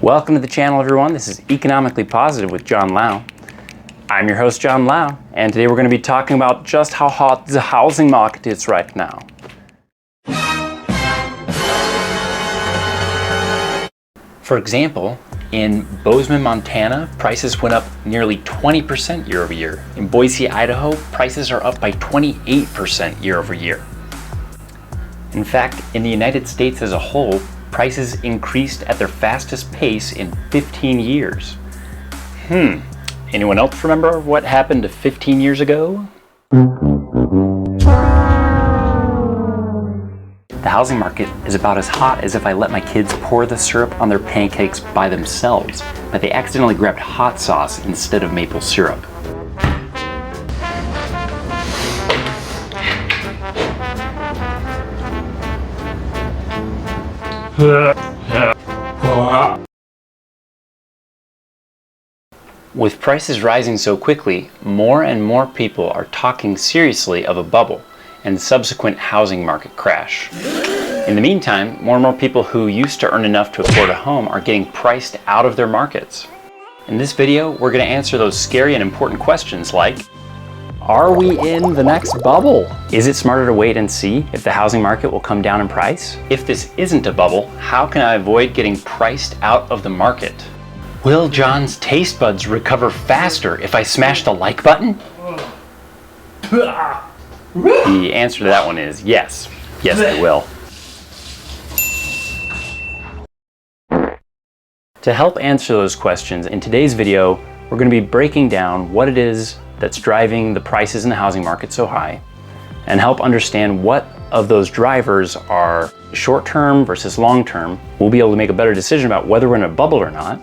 Welcome to the channel, everyone. This is Economically Positive with Jon Lau. I'm your host, Jon Lau, and today we're going to be talking about just how hot the housing market is right now. For example, in Bozeman, Montana, prices went up nearly 20% year over year. In Boise, Idaho, prices are up by 28% year over year. In fact, in the United States as a whole, prices increased at their fastest pace in 15 years. Anyone else remember what happened 15 years ago? The housing market is about as hot as if I let my kids pour the syrup on their pancakes by themselves, but they accidentally grabbed hot sauce instead of maple syrup. With prices rising so quickly, more and more people are talking seriously of a bubble and subsequent housing market crash. In the meantime, more and more people who used to earn enough to afford a home are getting priced out of their markets. In this video, we're going to answer those scary and important questions like, are we in the next bubble? Is it smarter to wait and see if the housing market will come down in price? If this isn't a bubble, how can I avoid getting priced out of the market? Will John's taste buds recover faster if I smash the like button? The answer to that one is yes. Yes, they will. To help answer those questions, in today's video, we're going to be breaking down what it is that's driving the prices in the housing market so high, and help understand what of those drivers are short-term versus long-term. We'll be able to make a better decision about whether we're in a bubble or not,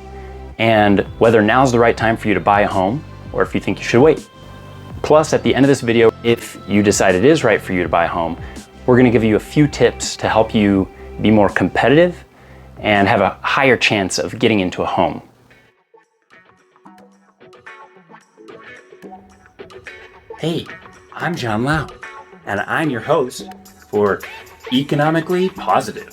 and whether now's the right time for you to buy a home, or if you think you should wait. Plus, at the end of this video, if you decide it is right for you to buy a home, we're going to give you a few tips to help you be more competitive and have a higher chance of getting into a home. Hey, I'm Jon Lau, and I'm your host for Economically Positive.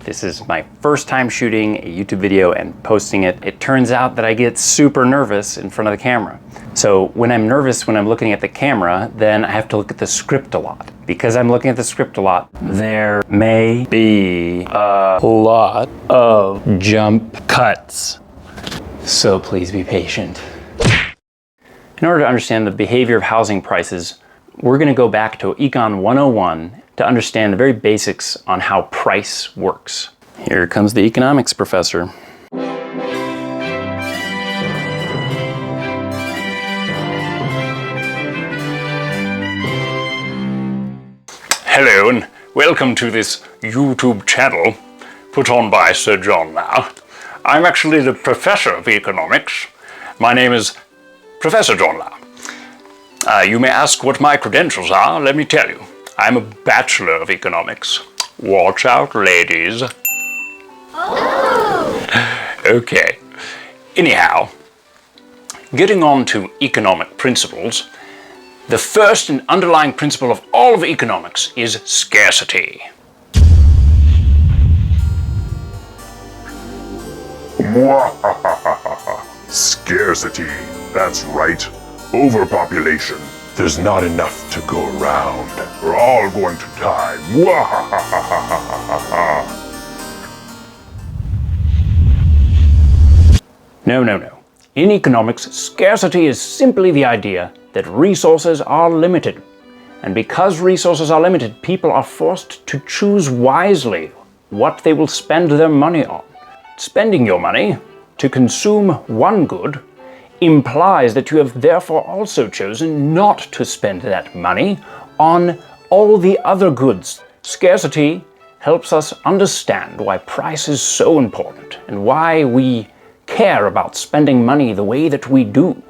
This is my first time shooting a YouTube video and posting it. It turns out that I get super nervous in front of the camera. So when I'm nervous when I'm looking at the camera, then I have to look at the script a lot. Because I'm looking at the script a lot, there may be a lot of jump cuts. So please be patient. In order to understand the behavior of housing prices, we're going to go back to Econ 101 to understand the very basics on how price works. Here comes the economics professor. Hello and welcome to this YouTube channel put on by Sir Jon Lau. I'm actually the professor of economics. My name is Professor Jon Lau. You may ask what my credentials are. Let me tell you. I'm a Bachelor of Economics. Watch out, ladies. Oh. Okay. Anyhow, getting on to economic principles, the first and underlying principle of all of economics is scarcity. Scarcity. That's right. Overpopulation. There's not enough to go around. We're all going to die. No. In economics, scarcity is simply the idea that resources are limited. And because resources are limited, people are forced to choose wisely what they will spend their money on. Spending your money to consume one good implies that you have therefore also chosen not to spend that money on all the other goods. Scarcity helps us understand why price is so important and why we care about spending money the way that we do.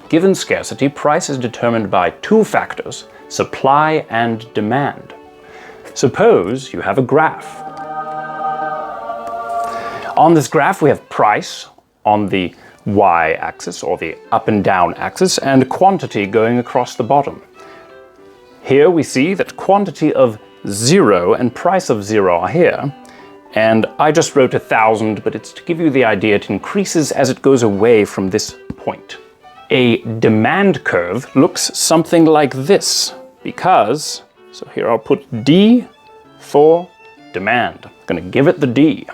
Given scarcity, price is determined by two factors, supply and demand. Suppose you have a graph. On this graph, we have price on the y-axis, or the up and down axis, and quantity going across the bottom. Here we see that quantity of 0 and price of 0 are here, and I just wrote 1,000, but it's to give you the idea it increases as it goes away from this point. A demand curve looks something like this, because, so here I'll put D for demand. I'm gonna give it the D.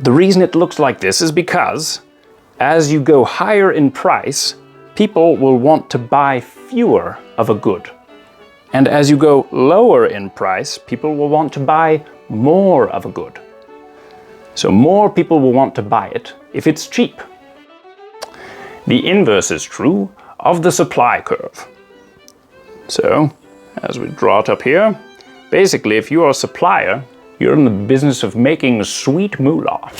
The reason it looks like this is because as you go higher in price, people will want to buy fewer of a good. And as you go lower in price, people will want to buy more of a good. So more people will want to buy it if it's cheap. The inverse is true of the supply curve. So, as we draw it up here, basically if you are a supplier, you're in the business of making sweet moolah.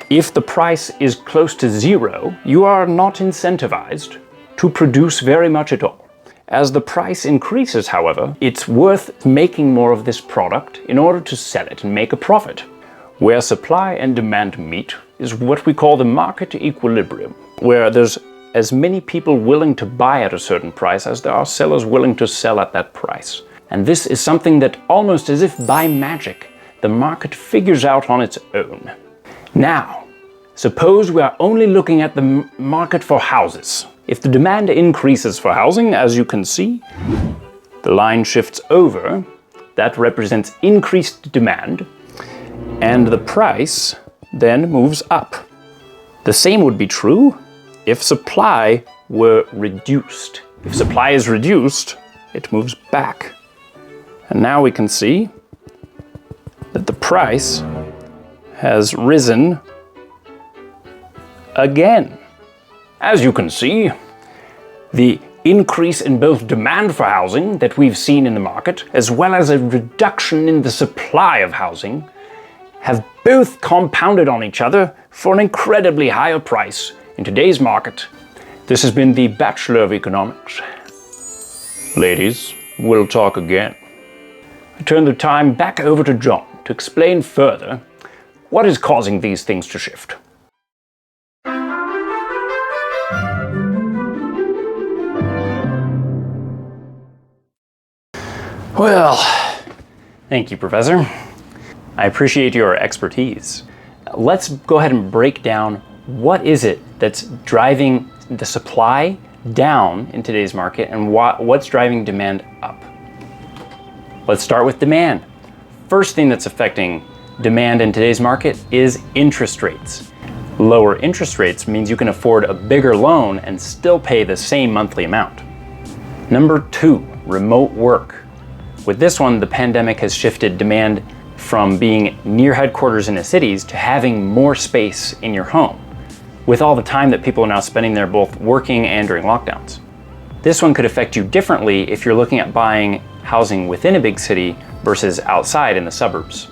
If the price is close to 0, you are not incentivized to produce very much at all. As the price increases, however, it's worth making more of this product in order to sell it and make a profit. Where supply and demand meet is what we call the market equilibrium, where there's as many people willing to buy at a certain price as there are sellers willing to sell at that price. And this is something that almost as if by magic, the market figures out on its own. Now, suppose we are only looking at the market for houses. If the demand increases for housing, as you can see, the line shifts over, that represents increased demand, and the price then moves up. The same would be true if supply were reduced. If supply is reduced, it moves back. And now we can see that the price has risen again. As you can see, the increase in both demand for housing that we've seen in the market, as well as a reduction in the supply of housing, have both compounded on each other for an incredibly higher price in today's market. This has been the Bachelor of Economics. Ladies, we'll talk again. I turn the time back over to John to explain further what is causing these things to shift. Well, thank you, Professor. I appreciate your expertise. Let's go ahead and break down what is it that's driving the supply down in today's market and what's driving demand up. Let's start with demand. First thing that's affecting demand in today's market is interest rates. Lower interest rates means you can afford a bigger loan and still pay the same monthly amount. Number 2, remote work. With this one, the pandemic has shifted demand from being near headquarters in the cities to having more space in your home, with all the time that people are now spending there both working and during lockdowns. This one could affect you differently if you're looking at buying housing within a big city versus outside in the suburbs.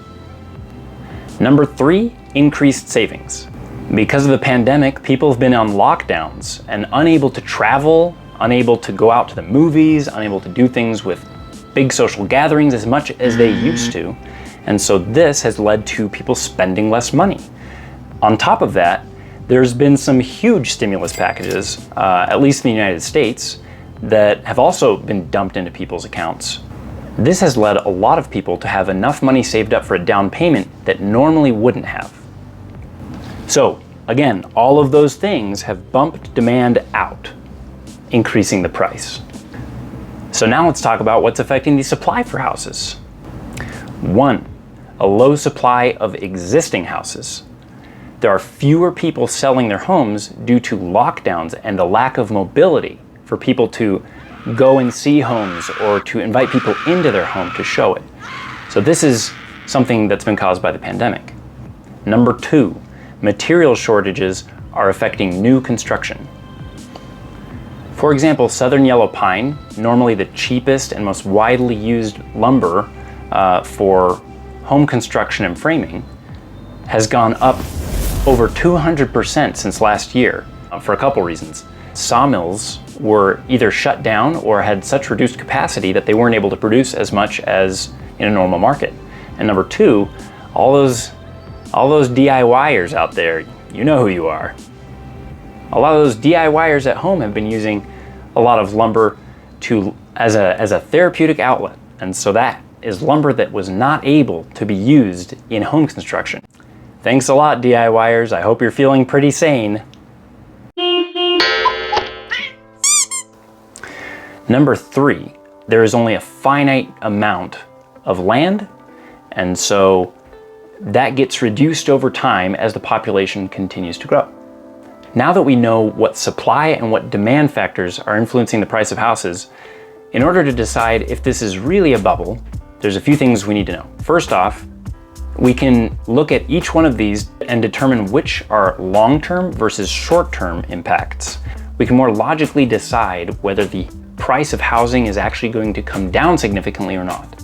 Number 3, increased savings. Because of the pandemic, people have been on lockdowns and unable to travel, unable to go out to the movies, unable to do things with big social gatherings as much as they used to. And so this has led to people spending less money. On top of that, there's been some huge stimulus packages, at least in the United States, that have also been dumped into people's accounts. This has led a lot of people to have enough money saved up for a down payment that normally wouldn't have. So again, all of those things have bumped demand out, increasing the price. So now let's talk about what's affecting the supply for houses. 1, a low supply of existing houses. There are fewer people selling their homes due to lockdowns and the lack of mobility for people to go and see homes or to invite people into their home to show it. So this is something that's been caused by the pandemic. Number 2, material shortages are affecting new construction. For example, southern yellow pine, normally the cheapest and most widely used lumber for home construction and framing, has gone up over 200% since last year for a couple reasons. Sawmills were either shut down or had such reduced capacity that they weren't able to produce as much as in a normal market. And number two, all those DIYers out there, you know who you are. A lot of those DIYers at home have been using a lot of lumber as a therapeutic outlet. And so that is lumber that was not able to be used in home construction. Thanks a lot, DIYers. I hope you're feeling pretty sane. Number three, there is only a finite amount of land, and so that gets reduced over time as the population continues to grow. Now that we know what supply and what demand factors are influencing the price of houses, in order to decide if this is really a bubble, there's a few things we need to know. First off, we can look at each one of these and determine which are long-term versus short-term impacts. We can more logically decide whether the price of housing is actually going to come down significantly or not.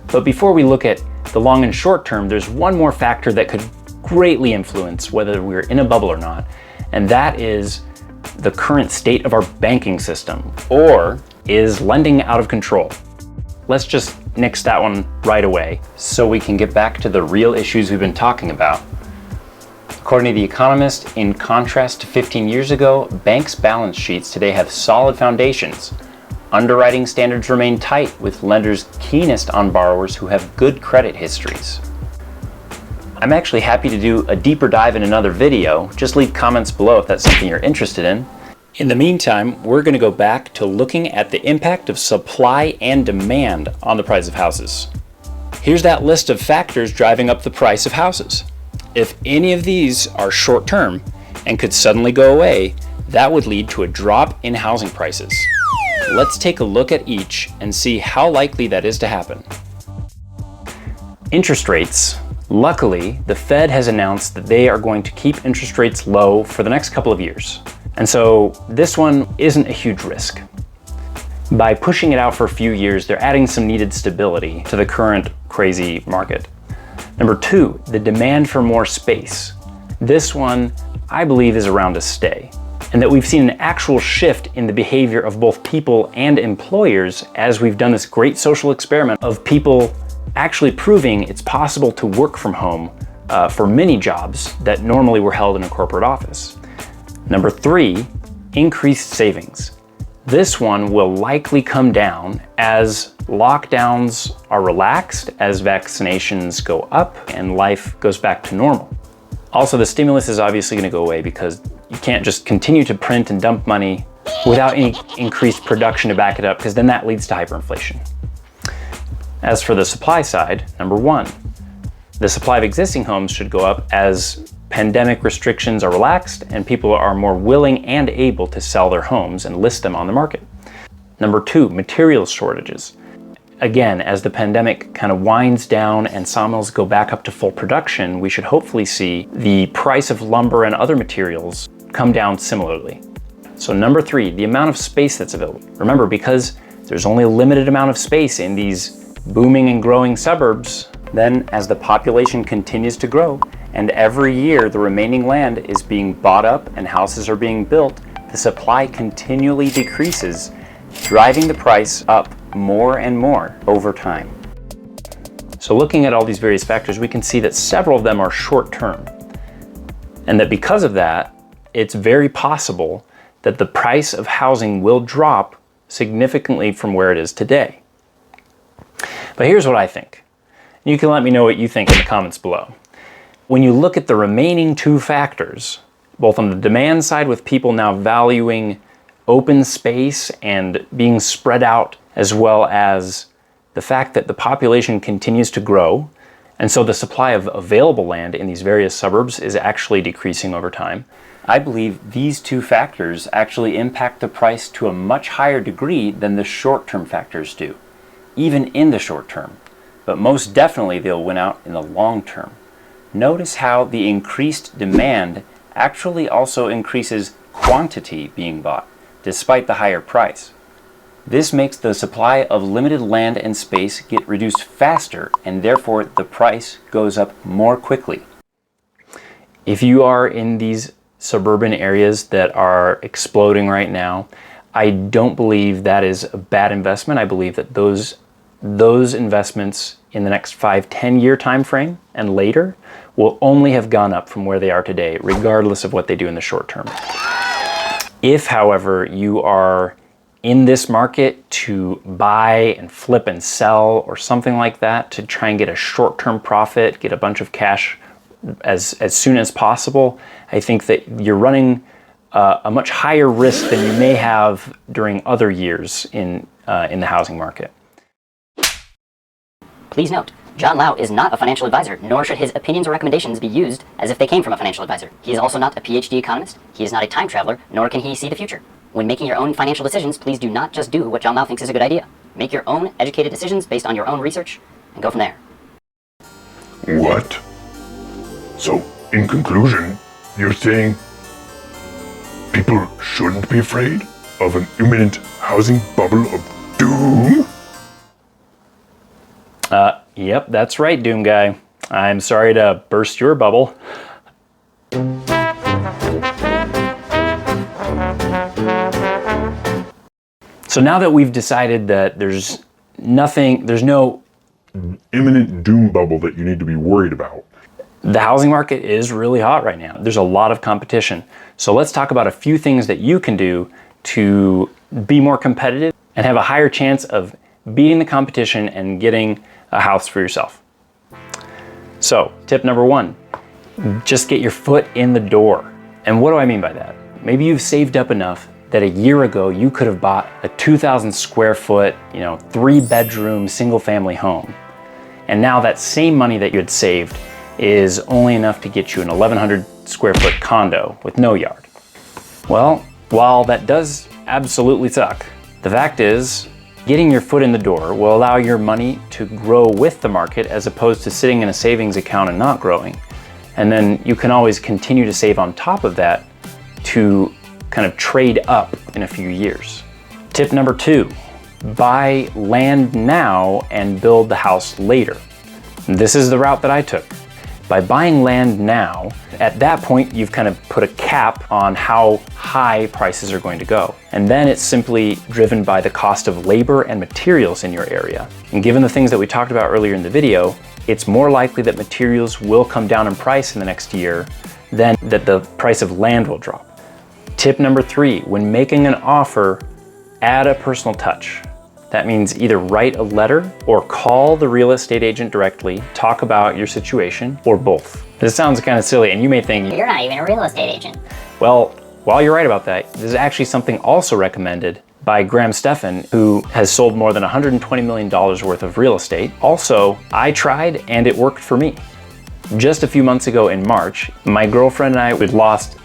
But before we look at the long and short term, there's one more factor that could greatly influence whether we're in a bubble or not, and that is the current state of our banking system, or is lending out of control? Let's just nix that one right away so we can get back to the real issues we've been talking about. According to The Economist, in contrast to 15 years ago, banks' balance sheets today have solid foundations. Underwriting standards remain tight, with lenders keenest on borrowers who have good credit histories. I'm actually happy to do a deeper dive in another video. Just leave comments below if that's something you're interested in. In the meantime, we're going to go back to looking at the impact of supply and demand on the price of houses. Here's that list of factors driving up the price of houses. If any of these are short-term and could suddenly go away, that would lead to a drop in housing prices. Let's take a look at each and see how likely that is to happen. Interest rates. Luckily, the Fed has announced that they are going to keep interest rates low for the next couple of years. And so this one isn't a huge risk. By pushing it out for a few years, they're adding some needed stability to the current crazy market. Number two, the demand for more space. This one, I believe, is around to stay, and that we've seen an actual shift in the behavior of both people and employers as we've done this great social experiment of people actually proving it's possible to work from home for many jobs that normally were held in a corporate office. Number three, increased savings. This one will likely come down as lockdowns are relaxed, as vaccinations go up, and life goes back to normal. Also, the stimulus is obviously going to go away because you can't just continue to print and dump money without any increased production to back it up, because then that leads to hyperinflation. As for the supply side, number one, the supply of existing homes should go up as pandemic restrictions are relaxed and people are more willing and able to sell their homes and list them on the market. Number two, materials shortages. Again, as the pandemic kind of winds down and sawmills go back up to full production, we should hopefully see the price of lumber and other materials come down similarly. So number three, the amount of space that's available. Remember, because there's only a limited amount of space in these booming and growing suburbs, then as the population continues to grow and every year the remaining land is being bought up and houses are being built, the supply continually decreases, driving the price up more and more over time. So looking at all these various factors, we can see that several of them are short-term, and that because of that, it's very possible that the price of housing will drop significantly from where it is today. But here's what I think. You can let me know what you think in the comments below. When you look at the remaining two factors, both on the demand side with people now valuing open space and being spread out, as well as the fact that the population continues to grow, and so the supply of available land in these various suburbs is actually decreasing over time, I believe these two factors actually impact the price to a much higher degree than the short-term factors do, even in the short term. But most definitely they'll win out in the long term. Notice how the increased demand actually also increases quantity being bought, despite the higher price. This makes the supply of limited land and space get reduced faster, and therefore the price goes up more quickly. If you are in these suburban areas that are exploding right now, I don't believe that is a bad investment. I believe that those those investments in the next 5-10 year time frame and later will only have gone up from where they are today, regardless of what they do in the short term. If, however, you are in this market to buy and flip and sell or something like that to try and get a short-term profit, get a bunch of cash as soon as possible, I think that you're running a much higher risk than you may have during other years in the housing market. Please note, Jon Lau is not a financial advisor, nor should his opinions or recommendations be used as if they came from a financial advisor. He is also not a PhD economist, he is not a time traveler, nor can he see the future. When making your own financial decisions, please do not just do what Jon Lau thinks is a good idea. Make your own educated decisions based on your own research, and go from there. What? So, in conclusion, you're saying people shouldn't be afraid of an imminent housing bubble of doom? Yep, that's right, Doom Guy. I'm sorry to burst your bubble. So now that we've decided that there's no Imminent doom bubble that you need to be worried about. the housing market is really hot right now. There's a lot of competition. So let's talk about a few things that you can do to be more competitive and have a higher chance of beating the competition and getting a house for yourself. So, tip number 1, just get your foot in the door. And what do I mean by that? Maybe you've saved up enough that a year ago you could have bought a 2,000 square foot, 3-bedroom single family home. And now that same money that you had saved is only enough to get you an 1,100 square foot condo with no yard. Well, while that does absolutely suck, the fact is, getting your foot in the door will allow your money to grow with the market as opposed to sitting in a savings account and not growing. And then you can always continue to save on top of that to kind of trade up in a few years. Tip number 2, buy land now and build the house later. This is the route that I took. By buying land now, at that point, you've kind of put a cap on how high prices are going to go. And then it's simply driven by the cost of labor and materials in your area. And given the things that we talked about earlier in the video, it's more likely that materials will come down in price in the next year than that the price of land will drop. Tip number 3, when making an offer, add a personal touch. That means either write a letter or call the real estate agent directly, talk about your situation, or both. This sounds kind of silly, and you may think, You're not even a real estate agent. well, while you're right about that, this is actually something also recommended by Graham Stephan, who has sold more than $120 million worth of real estate. Also, I tried and it worked for me. Just a few months ago in March, my girlfriend and I had lost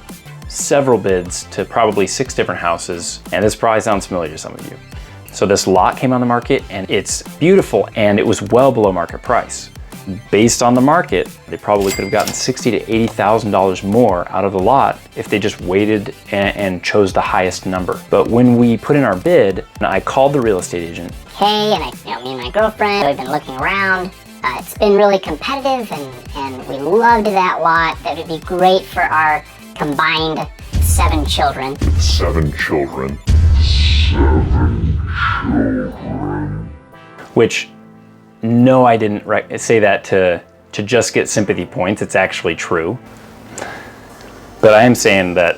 several bids to probably 6 different houses, and this probably sounds familiar to some of you. So this lot came on the market and it's beautiful and it was well below market price. Based on the market, they probably could have gotten $60,000 to $80,000 more out of the lot if they just waited and chose the highest number. But when we put in our bid, I called the real estate agent. Hey, and me and my girlfriend, we've been looking around. It's been really competitive and we loved that lot. That would be great for our combined 7 children. 7 children. Which, no, I didn't say that to just get sympathy points. It's actually true. But I am saying that,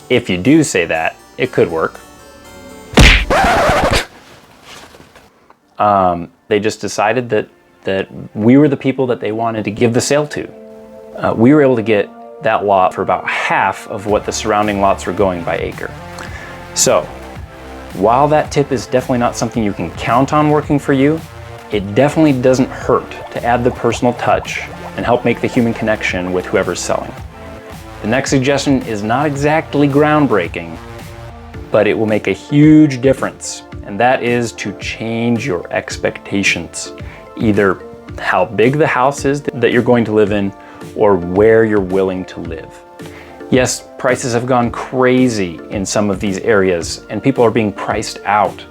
if you do say that, it could work. They just decided that we were the people that they wanted to give the sale to. We were able to get that lot for about half of what the surrounding lots were going by acre. So, while that tip is definitely not something you can count on working for you, it definitely doesn't hurt to add the personal touch and help make the human connection with whoever's selling. The next suggestion is not exactly groundbreaking, but it will make a huge difference, and that is to change your expectations. Either how big the house is that you're going to live in, or where you're willing to live. Yes, prices have gone crazy in some of these areas and people are being priced out.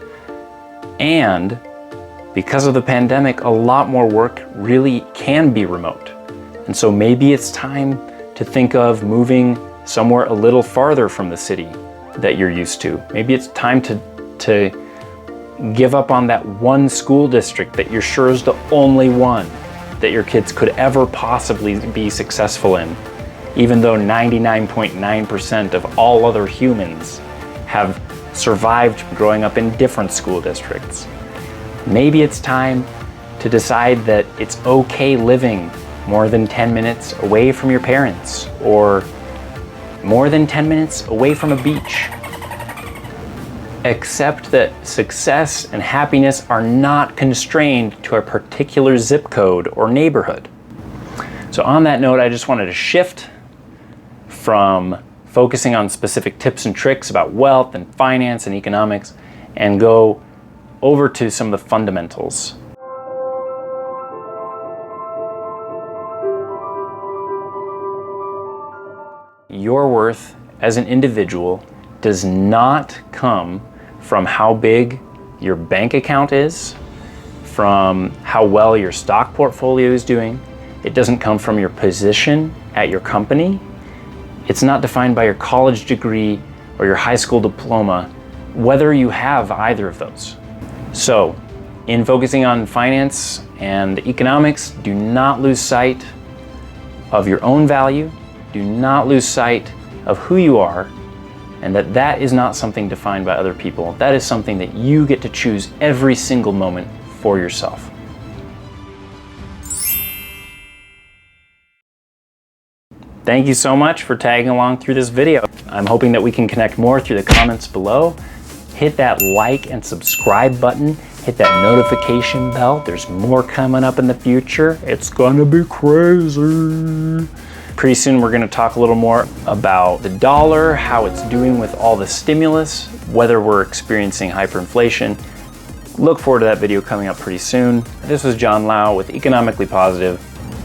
And because of the pandemic, a lot more work really can be remote. And so maybe it's time to think of moving somewhere a little farther from the city that you're used to. Maybe it's time to Give up on that one school district that you're sure is the only one that your kids could ever possibly be successful in, even though 99.9% of all other humans have survived growing up in different school districts. Maybe it's time to decide that it's okay living more than 10 minutes away from your parents, or more than 10 minutes away from a beach. Accept that success and happiness are not constrained to a particular zip code or neighborhood. So on that note, I just wanted to shift from focusing on specific tips and tricks about wealth and finance and economics and go over to some of the fundamentals. Your worth as an individual does not come from how big your bank account is, from how well your stock portfolio is doing. It doesn't come from your position at your company. It's not defined by your college degree or your high school diploma, whether you have either of those. So, in focusing on finance and economics, do not lose sight of your own value. Do not lose sight of who you are, and that is not something defined by other people. That is something that you get to choose every single moment for yourself. Thank you so much for tagging along through this video. I'm hoping that we can connect more through the comments below. Hit that like and subscribe button. Hit that notification bell. There's more coming up in the future. It's gonna be crazy. Pretty soon we're gonna talk a little more about the dollar, how it's doing with all the stimulus, whether we're experiencing hyperinflation. Look forward to that video coming up pretty soon. This was Jon Lau with Economically Positive.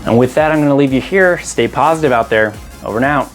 And with that, I'm gonna leave you here. Stay positive out there. Over and out.